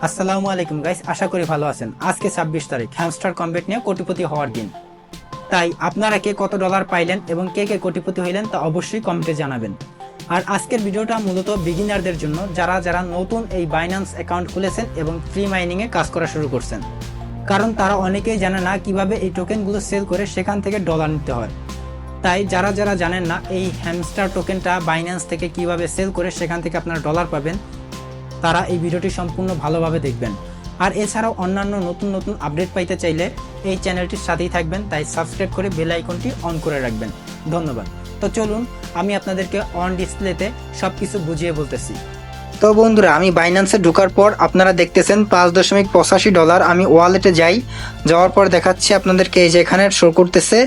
আসসালামু আলাইকুম গাইস, আশা করি ভালো আছেন। আজকে 26 তারিখ, হ্যামস্টার কমবেট নিয়ে কোটিপতি হওয়ার দিন। তাই আপনারা কে কত ডলার পাইলেন এবং কে কে কোটিপতি হইলেন তা অবশ্যই কমেন্টে জানাবেন। আর আজকের ভিডিওটা মূলত বিগিনারদের জন্য, যারা যারা নতুন এই বাইন্যান্স অ্যাকাউন্ট খুলেছেন এবং ফ্রি মাইনিংয়ে কাজ করা শুরু করছেন। কারণ তারা অনেকেই জানে না কিভাবে এই টোকেনগুলো সেল করে সেখান থেকে ডলার নিতে হয়। তাই যারা যারা জানেন না এই হ্যামস্টার টোকেনটা বাইন্যান্স থেকে কিভাবে সেল করে সেখান থেকে আপনারা ডলার পাবেন, তারা এই ভিডিওটি সম্পূর্ণ ভালোভাবে দেখবেন। আর এছাড়াও অন্যান্য নতুন নতুন আপডেট পাইতে চাইলে এই চ্যানেলটির সাথেই থাকবেন, তাই সাবস্ক্রাইব করে বেল আইকনটি অন করে রাখবেন। ধন্যবাদ। তো চলুন আমি আপনাদেরকে অন ডিসপ্লেতে সব কিছু বুঝিয়ে বলতেছি। তো বন্ধুরা, আমি বাইন্যান্সে ঢোকার পর আপনারা দেখতেছেন $5.85। আমি ওয়ালেটে যাওয়ার পর দেখাচ্ছি আপনাদেরকে, এই যে এখানে শো করতেছে,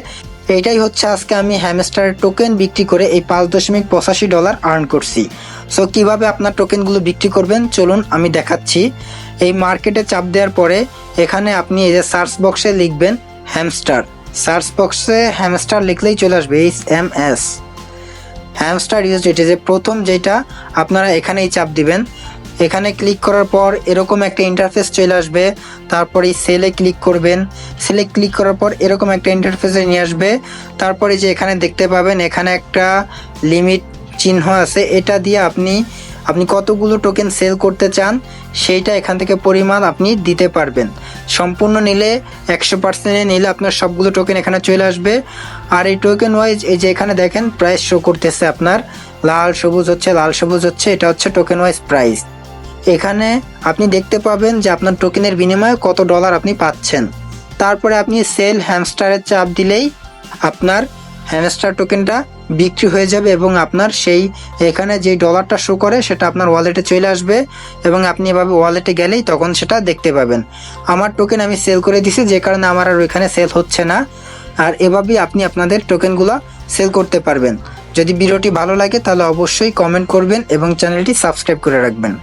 এইটাই হচ্ছে আজকে আমি হ্যামস্টার টোকেন বিক্রি করে এই $5.85 আর্ন করছি। সো কিভাবে আপনার টোকেনগুলো বিক্রি করবেন চলুন আমি দেখাচ্ছি। এই মার্কেটে চাপ দেওয়ার পরে এখানে আপনি এই যে সার্চ বক্সে লিখবেন হ্যামস্টার। সার্চ বক্সে হ্যামস্টার লিখলেই চলে আসবে HMS, হ্যামস্টার USDT। যে প্রথম যেটা আপনারা এখানেই চাপ দিবেন। এখানে ক্লিক করার পর এরকম একটা ইন্টারফেস চলে আসবে। তারপরে সেলে ক্লিক করবেন। সেলে ক্লিক করার পর এরকম একটা ইন্টারফেসে নিয়ে আসবে। তারপরে যে এখানে দেখতে পাবেন এখানে একটা লিমিট চিহ্ন আছে, এটা দিয়ে আপনি কতগুলো টোকেন সেল করতে চান সেইটা এখান থেকে পরিমাণ আপনি দিতে পারবেন। সম্পূর্ণ নিলে 100% নিলে আপনার সবগুলো টোকেন এখানে চলে আসবে। আর এই টোকেন ওয়াইজ এই যে এখানে দেখেন প্রাইস শো করতেছে আপনার, লাল সবুজ হচ্ছে, এটা হচ্ছে টোকেন ওয়াইজ প্রাইস। এখানে আপনি দেখতে পাবেন যে আপনার টোকেনের বিনিময়ে কত ডলার আপনি পাচ্ছেন। তারপরে আপনি সেল হ্যামস্টারের চাপ দিলেই আপনার হ্যামস্টার টোকেনটা বিক্রি হয়ে যাবে এবং আপনার সেই এখানে যে ডলারটা শো করে সেটা আপনার ওয়ালেটে চলে আসবে এবং আপনি এভাবে ওয়ালেটে গেলেই তখন সেটা দেখতে পাবেন। আমার টোকেন আমি সেল করে দিছি, যে কারণে আমার আর ওইখানে সেল হচ্ছে না। আর এভাবেই আপনি আপনাদের টোকেনগুলো সেল করতে পারবেন। যদি ভিডিওটি ভালো লাগে তাহলে অবশ্যই কমেন্ট করবেন এবং চ্যানেলটি সাবস্ক্রাইব করে রাখবেন।